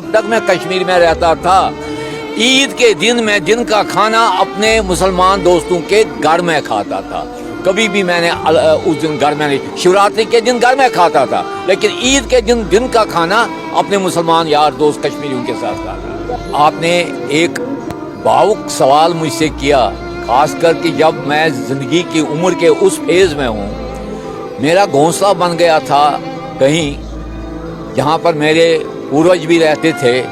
جب تک میں کشمیر میں رہتا تھا عید کے دن میں دن کا کھانا اپنے مسلمان دوستوں کے گھر میں کھاتا تھا. کبھی بھی میں نے اس دن گھر میں نہیں. شیوراتری کے دن گھر میں کھاتا تھا, لیکن عید کے دن دن کا کھانا اپنے مسلمان یار دوست کشمیریوں کے ساتھ کھاتا. آپ نے ایک بھاوک سوال مجھ سے کیا, خاص کر کہ جب میں زندگی کی عمر کے اس فیز میں ہوں. میرا گھونسلہ بن گیا تھا کہیں جہاں پر میرے پوروج بھی رہتے تھے.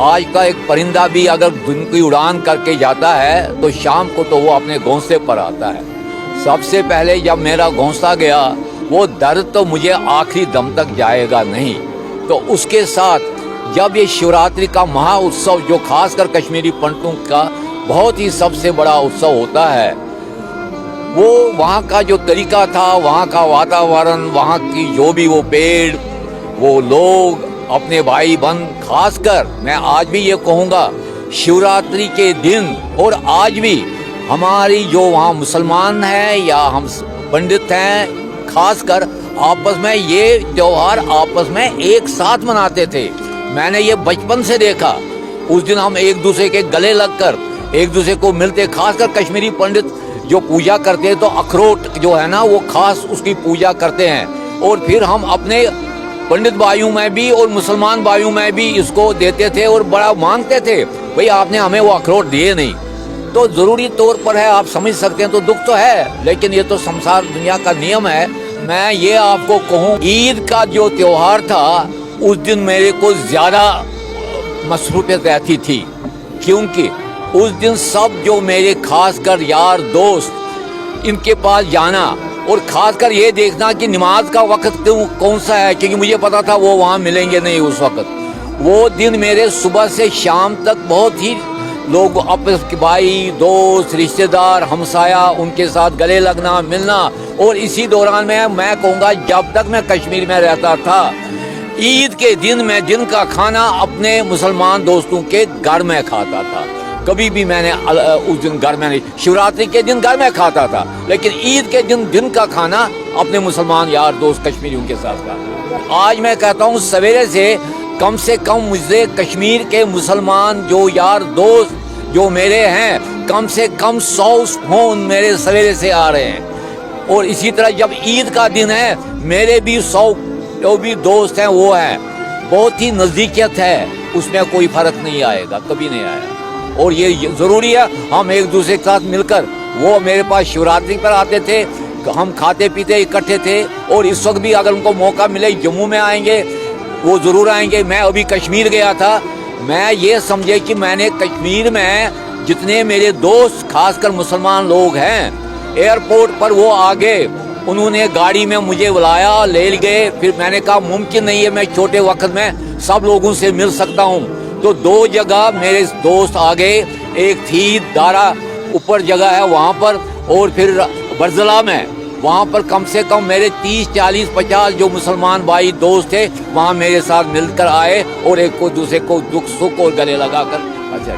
آج کا ایک پرندہ بھی اگر دن کی اڑان کر کے جاتا ہے تو شام کو تو وہ اپنے گھونسلے پر آتا ہے. سب سے پہلے جب میرا گھونسلہ گیا, وہ درد تو مجھے آخری دم تک جائے گا نہیں. تو اس کے ساتھ جب یہ شیوراتری کا مہا اتسو, جو خاص کر کشمیری پنڈتوں کا بہت ہی سب سے بڑا اتسو ہوتا ہے, وہ وہاں کا جو طریقہ تھا, وہاں کا واتاورن, وہاں کی جو بھی وہ پیڑ, وہ لوگ, اپنے بھائی بہن, خاص کر میں آج بھی یہ کہوں گا شیوراتری کے دن اور آج بھی ہماری جو وہاں مسلمان ہیں یا ہم پنڈت ہیں, خاص کر آپس میں یہ تیوہار آپس میں ایک ساتھ مناتے تھے. میں نے یہ بچپن سے دیکھا. اس دن ہم ایک دوسرے کے گلے لگ کر ایک دوسرے کو ملتے. خاص کر کشمیری پنڈت جو پوجا کرتے ہیں تو اخروٹ جو ہے نا وہ خاص اس کی پوجا کرتے ہیں, اور پھر ہم اپنے پنڈت بھائیوں میں بھی اور مسلمان بھائیوں میں بھی اس کو دیتے تھے اور بڑا مانگتے تھے, بھئی آپ نے ہمیں وہ اخروٹ دیے نہیں. تو ضروری طور پر ہے, آپ سمجھ سکتے ہیں, تو دکھ تو ہے, لیکن یہ تو سمسار دنیا کا نیم ہے. میں یہ آپ کو کہوں, عید کا جو تیوہار تھا اس دن میرے کو زیادہ مصروفیت رہتی تھی, کیونکہ اس دن سب جو میرے خاص کر یار دوست, ان کے پاس جانا اور خاص کر یہ دیکھنا کہ نماز کا وقت کون سا ہے, کیونکہ مجھے پتا تھا وہ وہاں ملیں گے نہیں اس وقت. وہ دن میرے صبح سے شام تک بہت ہی لوگ اپنے بھائی دوست رشتہ دار ہمسایہ ان کے ساتھ گلے لگنا ملنا. اور اسی دوران میں کہوں گا جب تک میں کشمیر میں رہتا تھا عید کے دن میں دن کا کھانا اپنے مسلمان دوستوں کے گھر میں کھاتا تھا. کبھی بھی میں نے اس دن گھر میں نہیں. شیوراتری کے دن گھر میں کھاتا تھا, لیکن عید کے دن دن کا کھانا اپنے مسلمان یار دوست کشمیریوں کے ساتھ کھاتا. آج میں کہتا ہوں سویرے سے کم مجھے کشمیر کے مسلمان جو یار دوست جو میرے ہیں کم سے کم 100 فون میرے سویرے سے آ رہے ہیں. اور اسی طرح جب عید کا دن ہے میرے بھی 100 جو بھی دوست ہیں وہ ہیں. بہت ہی نزدیکیت ہے, اس میں کوئی فرق نہیں آئے گا, کبھی نہیں آیا. اور یہ ضروری ہے ہم ایک دوسرے کے ساتھ مل کر, وہ میرے پاس شیوراتری پر آتے تھے, ہم کھاتے پیتے اکٹھے تھے, اور اس وقت بھی اگر ان کو موقع ملے جموں میں آئیں گے, وہ ضرور آئیں گے. میں ابھی کشمیر گیا تھا, میں یہ سمجھے کہ میں نے کشمیر میں جتنے میرے دوست خاص کر مسلمان لوگ ہیں ایئرپورٹ پر وہ آگے, انہوں نے گاڑی میں مجھے بلایا, لے گئے. پھر میں نے کہا ممکن نہیں ہے میں چھوٹے وقت میں سب لوگوں سے مل سکتا ہوں. تو 2 جگہ میرے دوست آگے, ایک تھی دارا اوپر جگہ ہے وہاں پر, اور پھر برزلہ میں, وہاں پر کم سے کم میرے 30 40 50 جو مسلمان بھائی دوست تھے وہاں میرے ساتھ مل کر آئے, اور ایک کو دوسرے کو دکھ سکھ اور گلے لگا کر. اچھا.